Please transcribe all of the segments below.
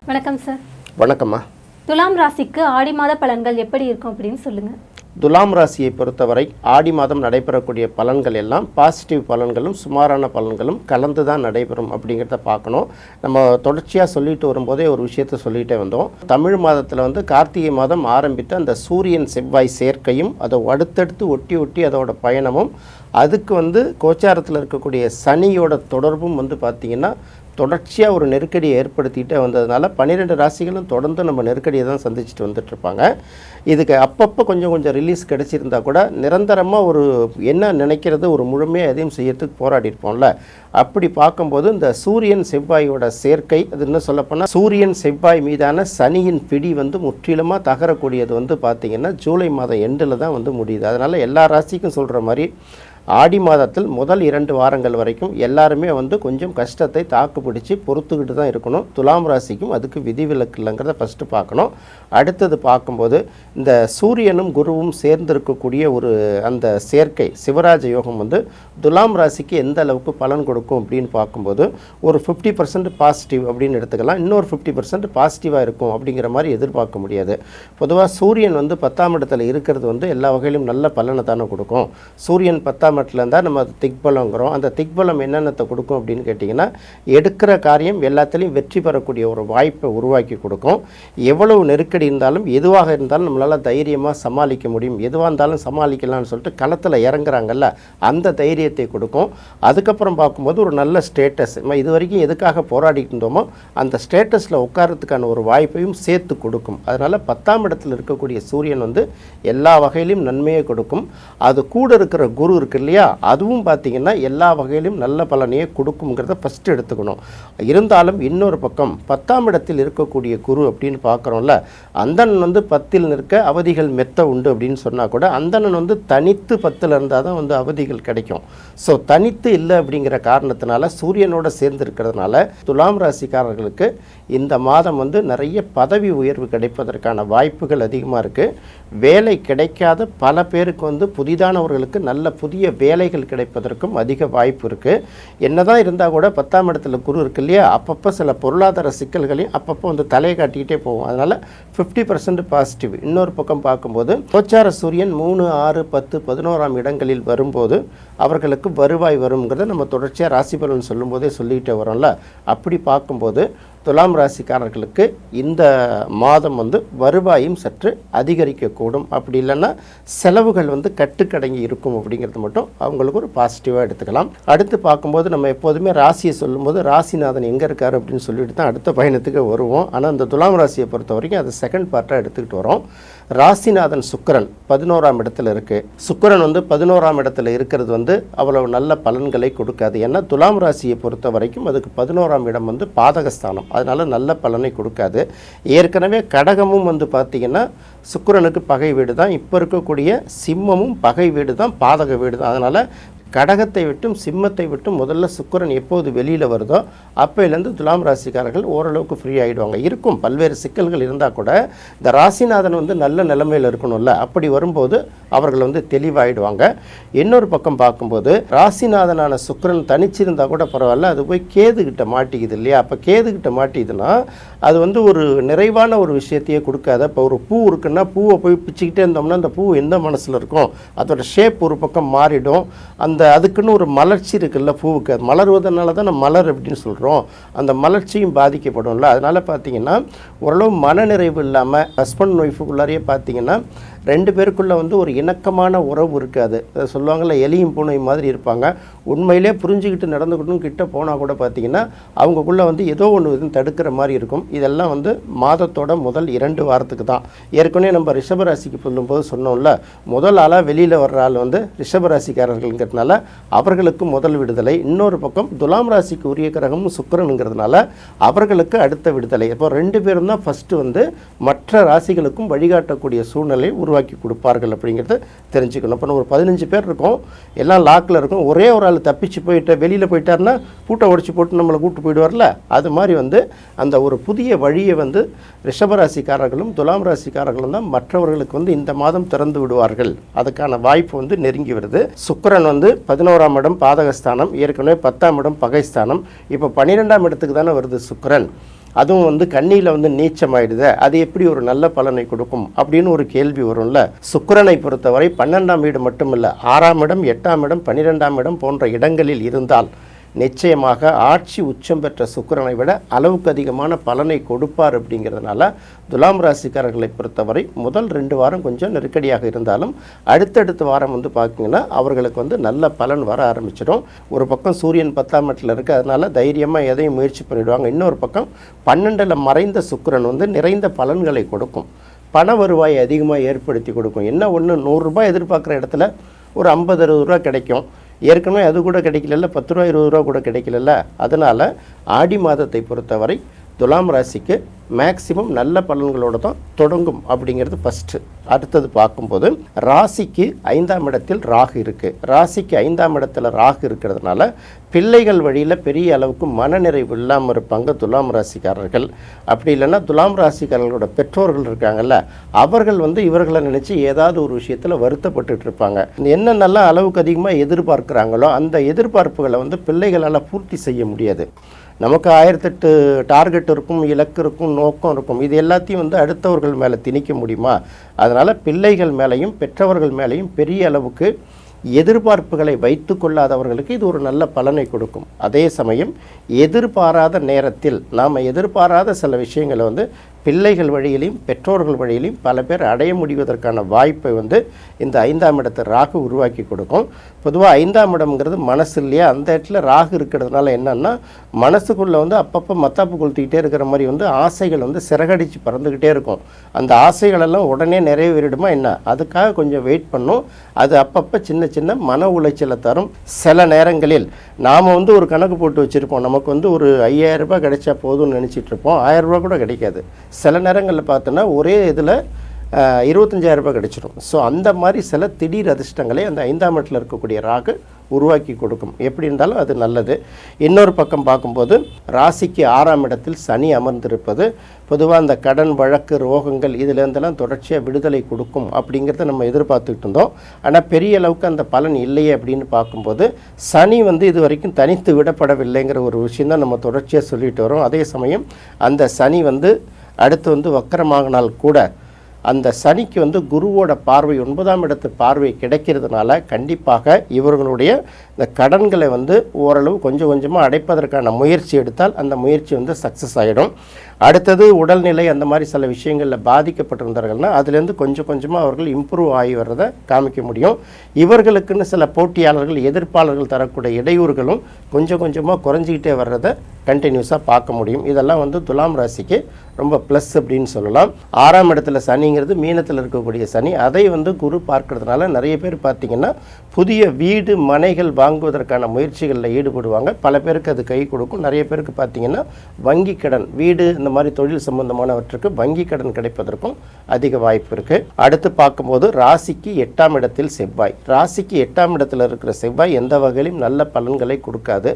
வணக்கம் சார். வணக்கம்மா. துலாம் ராசிக்கு ஆடி மாத பலன்கள் எப்படி இருக்கும் அப்படின்னு சொல்லுங்கள். துலாம் ராசியை பொறுத்தவரை ஆடி மாதம் நடைபெறக்கூடிய பலன்கள் எல்லாம் பாசிட்டிவ் பலன்களும் சுமாரான பலன்களும் கலந்து தான் நடைபெறும் அப்படிங்கிறத பார்க்கணும். நம்ம தொடர்ச்சியாக சொல்லிட்டு வரும்போதே ஒரு விஷயத்தை சொல்லிகிட்டே வந்தோம். தமிழ் மாதத்தில் கார்த்திகை மாதம் ஆரம்பித்த அந்த சூரியன் செவ்வாய் சேர்க்கையும் அதை அடுத்தடுத்து ஒட்டி ஒட்டி அதோட பயணமும் அதுக்கு கோச்சாரத்தில் இருக்கக்கூடிய சனியோட தொடர்பும் பார்த்திங்கன்னா தொடர்ச்சியாக ஒரு நெருக்கடியை ஏற்படுத்திகிட்டே வந்ததுனால 12 ராசிகளும் தொடர்ந்து நம்ம நெருக்கடியை தான் சந்திச்சுட்டு வந்துட்டுருப்பாங்க. இதுக்கு அப்பப்போ கொஞ்சம் ரிலீஸ் கிடச்சிருந்தா கூட நிரந்தரமாக ஒரு என்ன நினைக்கிறது ஒரு முழுமையாக எதையும் செய்யறதுக்கு போராடிருப்போம்ல. அப்படி பார்க்கும்போது இந்த சூரியன் செவ்வாயோட சேர்க்கை, அது என்ன சொல்லப்போனால் சூரியன் செவ்வாய் மீதான சனியின் பிடி முற்றிலுமாக தகரக்கூடியது பார்த்திங்கன்னா ஜூலை மாதம் எண்டில் தான் முடியுது. அதனால் எல்லா ராசிக்கும் சொல்கிற மாதிரி ஆடி மாதத்தில் முதல் 2 வாரங்கள் வரைக்கும் எல்லாருமே கொஞ்சம் கஷ்டத்தை தாக்கு பிடிச்சி பொறுத்துக்கிட்டு தான் இருக்கணும். துலாம் ராசிக்கும் அதுக்கு விதிவிலக்கு இல்லைங்கிறத ஃபஸ்ட்டு பார்க்கணும். அடுத்தது பார்க்கும்போது இந்த சூரியனும் குருவும் சேர்ந்திருக்கக்கூடிய ஒரு அந்த சேர்க்கை சிவராஜ யோகம் துலாம் ராசிக்கு எந்த அளவுக்கு பலன் கொடுக்கும் அப்படின்னு பார்க்கும்போது ஒரு 50% பாசிட்டிவ் அப்படின்னு எடுத்துக்கலாம். இன்னொரு 50% பாசிட்டிவாக இருக்கும் அப்படிங்கிற மாதிரி எதிர்பார்க்க முடியாது. பொதுவாக சூரியன் 10ஆம் இடத்துல இருக்கிறது எல்லா வகையிலும் நல்ல பலனை தானே கொடுக்கும். சூரியன் 10ஆம் இடத்துல இருந்தால் நம்ம திக்பலங்கிறோம். அந்த திக்பலம் என்னென்னத்தை கொடுக்கும் அப்படின்னு கேட்டிங்கன்னா எடுக்கிற காரியம் எல்லாத்துலேயும் வெற்றி பெறக்கூடிய ஒரு வாய்ப்பை உருவாக்கி கொடுக்கும். எவ்வளவு நெருக்கடி இருந்தாலும் எதுவாக இருந்தாலும் நம்மளால் தைரியமாக சமாளிக்க முடியும், எதுவாக இருந்தாலும் சமாளிக்கலாம்னு சொல்லிட்டு களத்தில் இறங்குறாங்கல்ல, அந்த தைரியத்தை கொடுக்கும். அதுக்கப்புறம் பார்க்கும்போது ஒரு நல்ல ஸ்டேட்டஸ், நம்ம இது வரைக்கும் எதுக்காக போராடிட்டு இருந்தோமோ அந்த ஸ்டேட்டஸில் உட்காரத்துக்கான ஒரு வாய்ப்பையும் சேர்த்து கொடுக்கும். அதனால் 10ஆம் இடத்தில் இருக்கக்கூடிய சூரியன் எல்லா வகையிலும் நன்மையை கொடுக்கும். அது கூட இருக்கிற குரு இருக்கு இல்லையா, அதுவும் பார்த்திங்கன்னா எல்லா வகையிலும் நல்ல பலனையே கொடுக்குங்கிறத ஃபஸ்ட்டு எடுத்துக்கணும். இருந்தாலும் இன்னொரு பக்கம் 10ஆம் இடத்தில் இருக்கக்கூடிய குரு அப்படின்னு பார்க்குறோம்ல, அந்தணன் 10ல் நிற்க அவதிகள் மெத்த உண்டு அப்படின்னு சொன்னால் கூட அந்தணன் தனித்து 10ல் இருந்தால் தான் அவதிகள் கிடைக்கும். ஸோ தனித்து இல்லை அப்படிங்கிற காரணத்தினால சூரியனோட சேர்ந்து இருக்கிறதுனால துலாம் ராசிக்காரர்களுக்கு இந்த மாதம் நிறைய பதவி உயர்வு கிடைப்பதற்கான வாய்ப்புகள் அதிகமாக இருக்குது. வேலை கிடைக்காத பல பேருக்கு புதிதானவர்களுக்கு நல்ல புதிய வேலைகள் கிடைப்பதற்கும் அதிக வாய்ப்பு இருக்குது. என்னதான் இருந்தால் கூட 10ஆம் இடத்துல குரு இருக்கு இல்லையா, அப்பப்போ சில பொருளாதார சிக்கல்களையும் அப்பப்போ தலையை காட்டிக்கிட்டே போகும். அதனால் 50% பாசிட்டிவ். இன்னொரு பக்கம் பார்க்கும்போது கோச்சார சூரியன் 3, 6, 10, 11ஆம் இடங்களில் வரும்போது அவர்களுக்கு வருவாய் வருங்கிறத நம்ம தொடர்ச்சியாக ராசி பலன் சொல்லும்போதே சொல்லிகிட்டே வரோம்ல. அப்படி பார்க்கும்போது துலாம் ராசிக்காரர்களுக்கு இந்த மாதம் வருவாயும் சற்று அதிகரிக்கக்கூடும். அப்படி இல்லைன்னா செலவுகள் கட்டுக்கடங்கி இருக்கும் அப்படிங்கிறது மட்டும் அவங்களுக்கு ஒரு பாசிட்டிவாக எடுத்துக்கலாம். அடுத்து பார்க்கும்போது நம்ம எப்போதுமே ராசியை சொல்லும்போது ராசிநாதன் எங்கே இருக்கார் அப்படின்னு சொல்லிட்டு தான் அடுத்த பயணத்துக்கு வருவோம். ஆனால் இந்த துலாம் ராசியை பொறுத்த வரைக்கும் அது செகண்ட் பார்ட்டாக எடுத்துக்கிட்டு வரோம். ராசிநாதன் சுக்கிரன் 11ஆம் இடத்துல இருக்குது. சுக்கிரன் 11ஆம் இடத்துல இருக்கிறது அவ்வளவு நல்ல பலன்களை கொடுக்காது. ஏன்னா துலாம் ராசியை பொறுத்த வரைக்கும் அதுக்கு 11ஆம் இடம் பாதகஸ்தானம், அதனால் நல்ல பலனை கொடுக்காது. ஏற்கனவே கடகமும் பார்த்திங்கன்னா சுக்கிரனுக்கு பகை வீடு தான். இப்போ இருக்கக்கூடிய சிம்மமும் பகை வீடு தான், பாதக வீடு தான். அதனால் கடகத்தை விட்டும் சிம்மத்தை விட்டும் முதல்ல சுக்கிரன் எப்போது வெளியில் வருதோ அப்போலேருந்து துலாம் ராசிக்காரர்கள் ஓரளவுக்கு ஃப்ரீ ஆகிடுவாங்க. இருக்கும் பல்வேறு சிக்கல்கள் இருந்தால் கூட இந்த ராசிநாதன் நல்ல நிலைமையில் இருக்கணும்ல, அப்படி வரும்போது அவர்கள் தெளிவாயிடுவாங்க. இன்னொரு பக்கம் பார்க்கும்போது ராசிநாதனான சுக்கிரன் தனிச்சிருந்தால் கூட பரவாயில்ல, அது போய் கேதுகிட்ட மாட்டிக்குது இல்லையா. அப்போ கேதுகிட்ட மாட்டிக்குதுன்னா அது ஒரு நிறைவான ஒரு விஷயத்தையே கொடுக்காது. இப்போ ஒரு பூ இருக்குன்னா பூவை போய் பிச்சுக்கிட்டே இருந்தோம்னா அந்த பூ எந்த மனசில் இருக்கும், அதோட ஷேப் ஒரு பக்கம் மாறிடும். அந்த அதுக்குன்னு ஒரு மலர்ச்சி இருக்குல்ல பூவுக்கு, அது மலர்வதனால தான் நம்ம மலர் அப்படின்னு சொல்கிறோம். அந்த மலர்ச்சியும் பாதிக்கப்படும்ல. அதனால் பார்த்திங்கன்னா ஓரளவு மனநிறைவு இல்லாமல் ஹஸ்பண்ட் ஒய்ஃபுக்குள்ளாரையே பார்த்திங்கன்னா 2 பேருக்குள்ளே ஒரு இணக்கமான உறவு இருக்காது. அதை சொல்லுவாங்கள்ல, எலியும் பூனை மாதிரி இருப்பாங்க. உண்மையிலே புரிஞ்சுக்கிட்டு நடந்துக்கிட்டும் கிட்ட போனால் கூட பார்த்திங்கன்னா அவங்களுக்குள்ளே ஏதோ ஒன்று தடுக்கிற மாதிரி இருக்கும். இதெல்லாம் மாதத்தோட முதல் 2 வாரத்துக்கு தான். ஏற்கனவே நம்ம ரிஷபராசிக்கு சொல்லும்போது சொன்னோம்ல, முதல் ஆளாக வெளியில் வர்ற ஆள் ரிஷபராசிக்காரர்கள்ங்கிறதுனால அவர்களுக்கு முதல் விடுதலை. இன்னொரு பக்கம் துலாம் ராசிக்கு உரிய கிரகமும் சுக்கிரனுங்கிறதுனால அவர்களுக்கு அடுத்த விடுதலை. இப்போ 2 பேரும் தான் ஃபஸ்ட்டு மற்ற ராசிகளுக்கும் வழிகாட்டக்கூடிய சூழ்நிலை உருவாக்கி கொடுப்பார்கள் அப்படிங்கிறத தெரிஞ்சுக்கணும். இப்போ ஒரு 15 பேர் இருக்கும், எல்லாம் லாக்கில் இருக்கும். ஒரே ஒரு ஆள் தப்பிச்சு போயிட்டு வெளியில் போயிட்டாருன்னா பூட்டை உடச்சி போட்டு நம்மளை கூப்பிட்டு போயிடுவார்ல. அது மாதிரி அந்த ஒரு புதிய வழியை ரிஷபராசிக்காரர்களும் துலாம் ராசிக்காரர்களும் தான் மற்றவர்களுக்கு இந்த மாதம் திறந்து விடுவார்கள். அதுக்கான வாய்ப்பு நெருங்கி வருது. சுக்கிரன் 11ஆம் இடம் பாதகஸ்தானம், ஏற்கனவே 10ஆம் இடம் பகைஸ்தானம், இப்போ 12ஆம் இடத்துக்கு தானே வருது சுக்கிரன். அதுவும் வந்து கண்ணியில் வந்து நீச்சமாயிடுது, அது எப்படி ஒரு நல்ல பலனை கொடுக்கும் அப்படின்னு ஒரு கேள்வி வரும்ல. சுக்கிரனை பொறுத்தவரை 12ஆம் வீடு மட்டுமில்லை, 6ஆம் இடம், 8ஆம் இடம், 12ஆம் இடம் போன்ற இடங்களில் இருந்தால் நிச்சயமாக ஆட்சி உச்சம் பெற்ற சுக்கிரனை விட அளவுக்கு அதிகமான பலனை கொடுப்பார். அப்படிங்கிறதுனால துலாம் ராசிக்காரர்களை பொறுத்தவரை முதல் 2 வாரம் கொஞ்சம் நெருக்கடியாக இருந்தாலும் அடுத்தடுத்த வாரம் வந்து பார்த்திங்கன்னா அவர்களுக்கு வந்து நல்ல பலன் வர ஆரம்பிச்சிடும். ஒரு பக்கம் சூரியன் 10ஆம் இடத்துல இருக்குது, அதனால் தைரியமாக எதையும் முயற்சி பண்ணிவிடுவாங்க. இன்னொரு பக்கம் 12ல் மறைந்த சுக்கிரன் வந்து நிறைந்த பலன்களை கொடுக்கும், பண வருவாயை அதிகமாக ஏற்படுத்தி கொடுக்கும். என்ன ஒன்று, 100 ரூபாய் எதிர்பார்க்குற இடத்துல ஒரு 50-60 ரூபா கிடைக்கும். ஏற்கனவே அது கூட கிடைக்கல, 10 ரூபா 20 ரூபா கூட கிடைக்கல. அதனால் ஆடி மாதத்தை பொறுத்தவரை துலாம் ராசிக்கு மேக்சிமம் நல்ல பலன்களோடு தான் தொடங்கும் அப்படிங்கிறது ஃபஸ்ட்டு. அடுத்தது பார்க்கும்போது ராசிக்கு 5ஆம் இடத்தில் ராகு இருக்குது. ராசிக்கு 5ஆம் இடத்துல ராகு இருக்கிறதுனால பிள்ளைகள் வழியில் பெரிய அளவுக்கு மனநிறைவு இல்லாமல் இருப்பாங்க துலாம் ராசிக்காரர்கள். அப்படி இல்லைன்னா துலாம் ராசிக்காரர்களோட பெற்றோர்கள் இருக்காங்கல்ல, அவர்கள் வந்து இவர்களை நினச்சி ஏதாவது ஒரு விஷயத்தில் வருத்தப்பட்டு இருப்பாங்க. என்னென்னலாம் அளவுக்கு அதிகமாக எதிர்பார்க்குறாங்களோ அந்த எதிர்பார்ப்புகளை வந்து பிள்ளைகளால் பூர்த்தி செய்ய முடியாது. நமக்கு 1008 டார்கெட் இருக்கும், இலக்கு இருக்கும், நோக்கம் இருக்கும். இது எல்லாத்தையும் வந்து அடுத்தவர்கள் மேலே திணிக்க முடியுமா? அதனால் பிள்ளைகள் மேலேயும் பெற்றவர்கள் மேலேயும் பெரிய அளவுக்கு எதிர்பார்ப்புகளை வைத்து கொள்ளாதவர்களுக்கு இது ஒரு நல்ல பலனை கொடுக்கும். அதே சமயம் எதிர்பாராத நேரத்தில் நாம் எதிர்பாராத சில விஷயங்களை வந்து பிள்ளைகள் வழியிலையும் பெற்றோர்கள் வழியிலையும் பல பேர் அடைய முடிவதற்கான வாய்ப்பை வந்து இந்த 5ஆம் இடத்தை ராகு உருவாக்கி கொடுக்கும். பொதுவாக 5ஆம் இடம்ங்கிறது மனசு இல்லையா, அந்த இடத்துல ராகு இருக்கிறதுனால என்னன்னா மனசுக்குள்ளே வந்து அப்பப்போ மத்தாப்பு கொளுத்திக்கிட்டே இருக்கிற மாதிரி வந்து ஆசைகள் வந்து சிறகடிச்சு பறந்துக்கிட்டே இருக்கும். அந்த ஆசைகளெல்லாம் உடனே நிறைவேறிடுமா என்ன, அதுக்காக கொஞ்சம் வெயிட் பண்ணும். அது அப்பப்போ சின்ன சின்ன மன உளைச்சலை தரும். சில நேரங்களில் நாம் வந்து ஒரு கணக்கு போட்டு வச்சுருப்போம், நமக்கு வந்து ஒரு 5000 ரூபாய் கிடைச்சா போதும்னு நினச்சிட்ருப்போம், 1000 ரூபா கூட கிடைக்காது. சில நேரங்களில் பார்த்தோன்னா ஒரே இதில் 25,000 ரூபாய் கிடைச்சிடும். ஸோ அந்த மாதிரி சில திடீர் அதிர்ஷ்டங்களை அந்த 5ஆம் இடத்தில் இருக்கக்கூடிய ராகு உருவாக்கி கொடுக்கும். எப்படி இருந்தாலும் அது நல்லது. இன்னொரு பக்கம் பார்க்கும்போது ராசிக்கு 6ஆம் இடத்தில் சனி அமர்ந்திருப்பது பொதுவாக அந்த கடன் வழக்கு ரோகங்கள் இதிலேருந்தெல்லாம் தொடர்ச்சியாக விடுதலை கொடுக்கும் அப்படிங்கிறத நம்ம எதிர்பார்த்துக்கிட்டு இருந்தோம். ஆனால் பெரிய அளவுக்கு அந்த பலன் இல்லையே அப்படின்னு பார்க்கும்போது சனி வந்து இது வரைக்கும் தனித்து விடப்படவில்லைங்கிற ஒரு விஷயந்தான் நம்ம தொடர்ச்சியாக சொல்லிட்டு வரோம். அதே சமயம் அந்த சனி வந்து அடுத்து வந்து வக்கரமாகினால் கூட அந்த சனிக்கு வந்து குருவோட பார்வை 9ஆம் இடத்து பார்வை கிடைக்கிறதுனால கண்டிப்பாக இவர்களுடைய இந்த கடன்களை வந்து ஓரளவு கொஞ்சம் கொஞ்சமாக அடைப்பதற்கான முயற்சி எடுத்தால் அந்த முயற்சி வந்து சக்ஸஸ் ஆகிடும். அடுத்தது உடல்நிலை அந்த மாதிரி சில விஷயங்களில் பாதிக்கப்பட்டிருந்தார்கள்னா அதுலேருந்து கொஞ்சம் கொஞ்சமாக அவர்கள் இம்ப்ரூவ் ஆகி வர்றதை காமிக்க முடியும். இவர்களுக்குன்னு சில போட்டியாளர்கள் எதிர்ப்பாளர்கள் தரக்கூடிய இடையூறுகளும் கொஞ்சம் கொஞ்சமாக குறைஞ்சிக்கிட்டே வர்றதை கண்டினியூஸாக பார்க்க முடியும். இதெல்லாம் வந்து துலாம் ராசிக்கு ரொம்ப ப்ளஸ் அப்படின்னு சொல்லலாம். 6ஆம் இடத்துல சனிங்கிறது மீனத்தில் இருக்கக்கூடிய சனி, அதை வந்து குரு பார்க்கறதுனால நிறைய பேர் பார்த்திங்கன்னா புதிய வீடு மனைகள் வாங்குவதற்கான முயற்சிகளில் ஈடுபடுவாங்க. பல பேருக்கு அது கை கொடுக்கும். நிறைய பேருக்கு பார்த்திங்கன்னா வங்கி கடன், வீடு இந்த மாதிரி தொழில் சம்பந்தமானவற்றுக்கு வங்கி கடன் கிடைப்பதற்கும் அதிக வாய்ப்பு இருக்குது. அடுத்து பார்க்கும்போது ராசிக்கு 8ஆம் இடத்தில் செவ்வாய். ராசிக்கு 8ஆம் இடத்தில் இருக்கிற செவ்வாய் எந்த வகையிலும் நல்ல பலன்களை கொடுக்காது.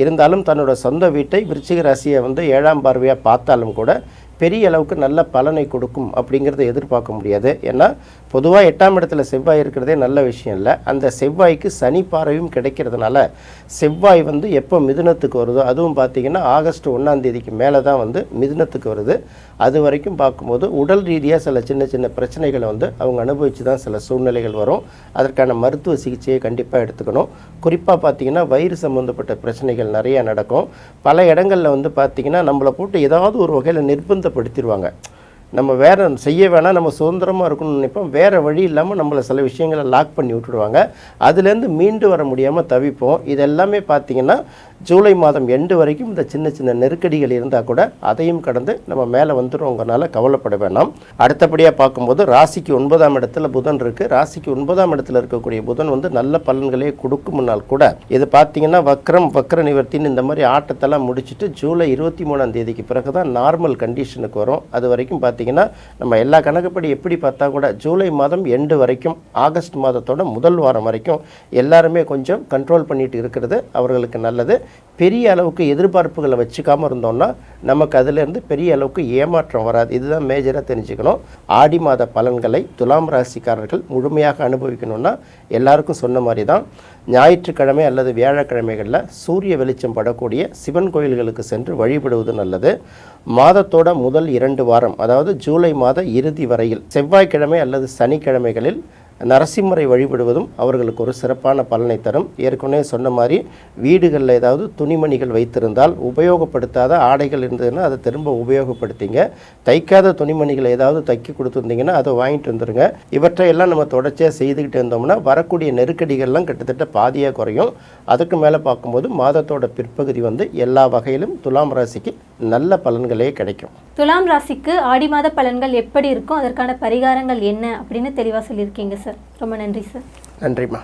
இருந்தாலும் தன்னோட சொந்த வீட்டை விருச்சிக ராசியை வந்து 7ஆம் பார்வையாக பார்த்தாலும் கூட பெரிய அளவுக்கு நல்ல பலனை கொடுக்கும் அப்படிங்கிறத எதிர்பார்க்க முடியாது. ஏன்னா பொதுவாக 8ஆம் இடத்துல செவ்வாய் இருக்கிறதே நல்ல விஷயம் இல்லை. அந்த செவ்வாய்க்கு சனி பார்வையும் கிடைக்கிறதுனால செவ்வாய் வந்து எப்போ மிதுனத்துக்கு வருதோ, அதுவும் பார்த்திங்கன்னா ஆகஸ்ட் 1ஆம் தேதிக்கு மேலே தான் வந்து மிதுனத்துக்கு வருது. அது வரைக்கும் பார்க்கும்போது உடல் ரீதியாக சில சின்ன சின்ன பிரச்சனைகளை வந்து அவங்க அனுபவித்து தான் சில சூழ்நிலைகள் வரும். அதற்கான மருத்துவ சிகிச்சையை கண்டிப்பாக எடுத்துக்கணும். குறிப்பாக பார்த்திங்கன்னா வயிறு சம்மந்தப்பட்ட பிரச்சனைகள் நிறையா நடக்கும். பல இடங்களில் வந்து பார்த்திங்கன்னா நம்மளை போட்டு ஏதாவது ஒரு வகையில் நிர்பந்தப்படுத்திடுவாங்க. நம்ம வேறு செய்ய வேணாம், நம்ம சுதந்திரமாக இருக்கணும்னு நினைப்போம். வேறு வழி இல்லாமல் நம்மளை சில விஷயங்களை லாக் பண்ணி விட்டுடுவாங்க. அதுலேருந்து மீண்டு வர முடியாமல் தவிப்போம். இதெல்லாமே பார்த்திங்கன்னா ஜூலை மாதம் எண்டு வரைக்கும் இந்த சின்ன சின்ன நெருக்கடிகள் இருந்தால் கூட அதையும் கடந்து நம்ம மேலே வந்துடுவோங்கிறனால கவலைப்பட வேண்டாம். அடுத்தபடியாக பார்க்கும்போது ராசிக்கு 9ஆம் இடத்துல புதன் இருக்குது. ராசிக்கு 9ஆம் இடத்துல இருக்கக்கூடிய புதன் வந்து நல்ல பலன்களே கொடுக்கும்னால் கூட இது பார்த்திங்கன்னா வக்ர நிவர்த்தின்னு இந்த மாதிரி ஆட்டத்தெல்லாம் முடிச்சுட்டு ஜூலை 23ஆம் தேதிக்கு பிறகு தான் நார்மல் கண்டிஷனுக்கு வரும். அது வரைக்கும் பார்த்திங்கன்னா நம்ம எல்லா கணக்குப்படி எப்படி பார்த்தா கூட ஜூலை மாதம் எண்டு வரைக்கும் ஆகஸ்ட் மாதத்தோட முதல் வாரம் வரைக்கும் எல்லாருமே கொஞ்சம் கண்ட்ரோல் பண்ணிட்டு இருக்கிறது அவர்களுக்கு நல்லது. பெரிய அளவுக்கு எதிர்பார்ப்புகளை வச்சுக்காமல் இருந்தோம்னா நமக்கு அதிலேருந்து பெரிய அளவுக்கு ஏமாற்றம் வராது. இதுதான் மேஜராக தெரிஞ்சுக்கணும். ஆடி மாத பலன்களை துலாம் ராசிக்காரர்கள் முழுமையாக அனுபவிக்கணும்னா எல்லாருக்கும் சொன்ன மாதிரி தான் ஞாயிற்றுக்கிழமை அல்லது வியாழக்கிழமைகளில் சூரிய வெளிச்சம் படக்கூடிய சிவன் கோயில்களுக்கு சென்று வழிபடுவது நல்லது. மாதத்தோட முதல் 2 வாரம், அதாவது ஜூலை மாத இறுதி வரையில் செவ்வாய்க்கிழமை அல்லது சனிக்கிழமைகளில் நரசிம்மரை வழிபடுவதும் அவர்களுக்கு ஒரு சிறப்பான பலனை தரும். ஏற்கனவே சொன்ன மாதிரி வீடுகளில் ஏதாவது துணிமணிகள் வைத்திருந்தால், உபயோகப்படுத்தாத ஆடைகள் இருந்ததுன்னா அதை திரும்ப உபயோகப்படுத்திங்க. தைக்காத துணிமணிகள் ஏதாவது தைக்க கொடுத்துருந்தீங்கன்னா அதை வாங்கிட்டு வந்துடுங்க. இவற்றையெல்லாம் நம்ம தொடர்ச்சியாக செய்துக்கிட்டு இருந்தோம்னா வரக்கூடிய நெருக்கடிகள்லாம் கிட்டத்தட்ட பாதியாக குறையும். அதுக்கு மேலே பார்க்கும்போது மாதத்தோட பிற்பகுதி எல்லா வகையிலும் துலாம் ராசிக்கு நல்ல பலன்களே கிடைக்கும். துலாம் ராசிக்கு ஆடி மாத பலன்கள் எப்படி இருக்கும், அதற்கான பரிகாரங்கள் என்ன அப்படின்னு தெளிவாக சொல்லியிருக்கீங்க சார். ரொம்ப நன்றி சார். நன்றிம்மா.